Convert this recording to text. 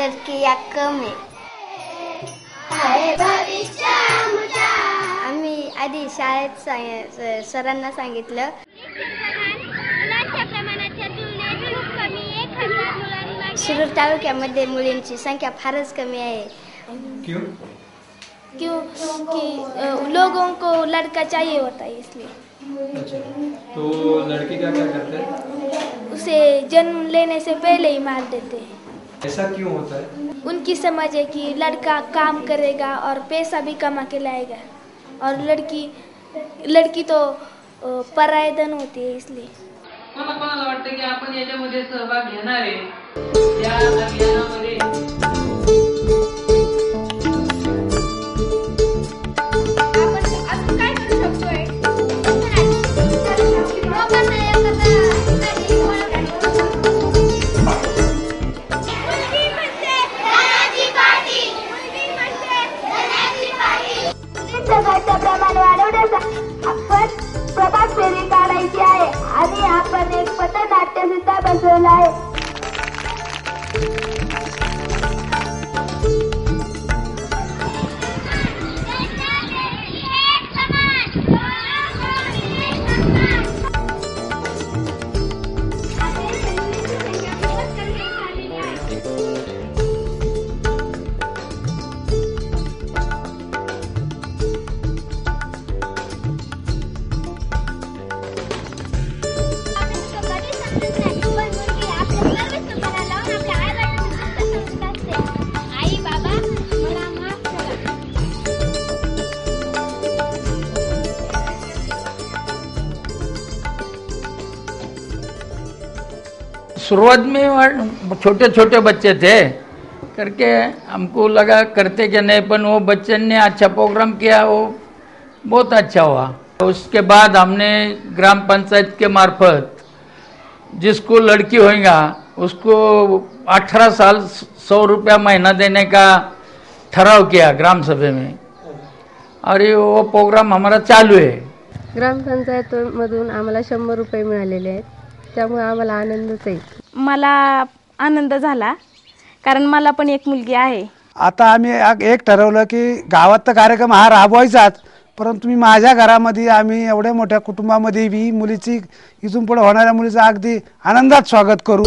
लड़की या कम आहे। आम्ही आधी शाळेत सरांना सांगितलं शिरूर तालुक्यामध्ये मुलींची संख्या फारच कमी आहे। क्यों? क्योंकि लोगों को लड़का चाहिए होता है इसलिए। अच्छा, तो लड़के क्या क्या करते हैं? उसे जन्म लेने से पहले ही मार देते हैं। ऐसा क्यों होता है? उनकी समझ है कि लड़का काम करेगा और पैसा भी कमा के लाएगा और लड़की तो पराये धन होती है इसलिए। मला कोणाला वाटतं की आपण याच्यामध्ये सहभाग घेणार आहे त्या अभियानामध्ये। प्रमाण वाढवण्यासाठी आपण प्रभात फेरी काढायची आहे आणि आपण एक पथनाट्य सुद्धा बसवलं आहे। शुरुआत में छोटे छोटे बच्चे थे करके हमको लगा करते कि नहीं, पर वो बच्चे ने अच्छा प्रोग्राम किया, वो बहुत अच्छा हुआ। उसके बाद हमने ग्राम पंचायत के मार्फत जिसको लड़की होएगा उसको 18 साल 100 रुपया महीना देने का ठराव किया ग्राम सभा में, और ये वो प्रोग्राम हमारा चालू है। ग्राम पंचायतमधून आम्हाला 100 रुपये मिळालेले आहेत, त्यामुळे आम्हाला आनंदच आहे। मला आनंद झाला कारण मला पण एक मुलगी आहे। आता आम्ही एक ठरवलं की गावात तर कार्यक्रम हा राबवायचाच, परंतु मी माझ्या घरामध्ये आम्ही एवढ्या मोठ्या कुटुंबामध्ये मुलीची इथून पुढे होणाऱ्या मुलीचं अगदी आनंदात स्वागत करू।